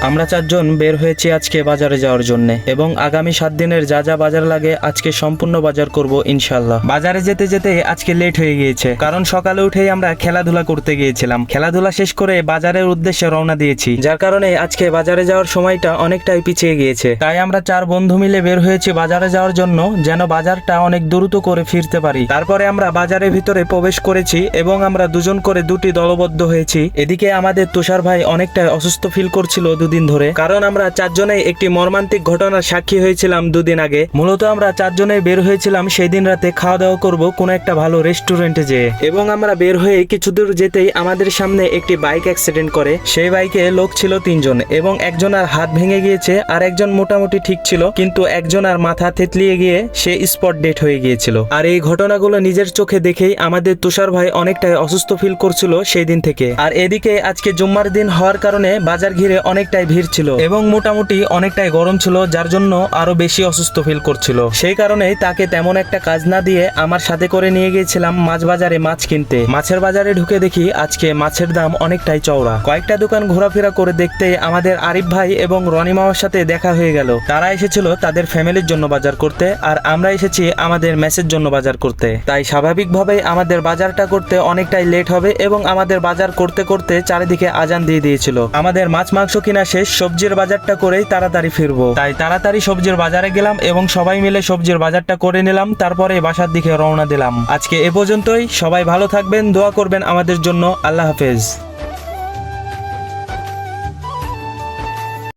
আমরা চারজন বের হয়েছি আজকে বাজারে যাওয়ার জন্য এবং আগামী 7 দিনের যা যা বাজার লাগে আজকে সম্পূর্ণ বাজার করব ইনশাআল্লাহ। বাজারে যেতে যেতে আজকে লেট হয়ে গিয়েছে, কারণ সকালে উঠেই আমরা খেলাধুলা করতে গিয়েছিলাম। খেলাধুলা শেষ করে বাজারের উদ্দেশ্যে রওনা দিয়েছি, যার কারণে আজকে বাজারে যাওয়ার সময়টা অনেকটাই পিছিয়ে গিয়েছে। তাই আমরা 4 বন্ধু মিলে বের হয়েছি বাজারে যাওয়ার জন্য, যেন বাজারটা অনেক দ্রুত করে ফিরতে পারি। তারপরে আমরা বাজারের ভিতরে প্রবেশ করেছি এবং আমরা দুজন করে দুটি দলবদ্ধ হয়েছি। এদিকে আমাদের তুষার ভাই অনেকটাই অসুস্থ ফিল করছিল দুদিন ধরে, কারণ আমরা 4 জনেই একটি মর্মান্তিক ঘটনার সাক্ষী হয়েছিলাম দুদিন আগে। মূলত আমরা 4 জনেই বের হয়েছিলাম সেই দিন রাতে খাওয়া দাওয়া করব কোনো একটা ভালো রেস্টুরেন্টে যেয়ে, এবং আমরা বের হয়ে কিছু দূর যেতেই আমাদের সামনে একটি বাইক অ্যাক্সিডেন্ট করে। সেই বাইকে লোক ছিল 3 জন এবং একজনের হাত ভেঙে গিয়েছে, আর একজন মোটামুটি ঠিক ছিল, কিন্তু একজনের মাথা থেতলিয়ে গিয়ে সে স্পট ডেড হয়ে গিয়েছিল। আর এই ঘটনাগুলো নিজের চোখে দেখেই আমাদের তুষার ভাই অনেকটাই অসুস্থ ফিল করছিল সেই দিন থেকে। আর এদিকে আজকে জুম্মার দিন হওয়ার কারণে বাজার ঘিরে অনেকটাই ভিড় ছিল এবং মোটামুটি অনেকটাই গরম ছিল, যার জন্য আরো বেশি অসুস্থ ফিল করছিল। সেই কারণেই তাকে তেমন একটা কাজ না দিয়ে আমার সাথে করে নিয়ে গিয়েছিলাম মাছ বাজারে মাছ কিনতে। মাছের বাজারে ঢুকে দেখি আজকে মাছের দাম অনেকটাই চওড়া। কয়েকটা দোকান ঘোরাফেরা করে দেখতেই আমাদের আরিফ ভাই এবং রনি মামার সাথে দেখা হয়ে গেল। তারা এসেছিল তাদের ফ্যামিলির জন্য বাজার করতে, আর আমরা এসেছি আমাদের মেসের জন্য বাজার করতে। তাই স্বাভাবিকভাবেই আমাদের বাজারটা করতে অনেকটাই লেট হবে এবং আমাদের বাজার করতে করতে চারিদিকে আজান দিয়ে দিয়েছিল। আমাদের মাছ মাংস কিনা শেষ, সবজির বাজারটা করেই তাড়াতাড়ি ফিরবো। তাই তাড়াতাড়ি সবজির বাজারে গেলাম এবং সবাই মিলে সবজির বাজারটা করে নিলাম, তারপরে বাসার দিকে রওনা দিলাম। আজকে এ পর্যন্তই। সবাই ভালো থাকবেন, দোয়া করবেন আমাদের জন্য। আল্লাহ হাফেজ।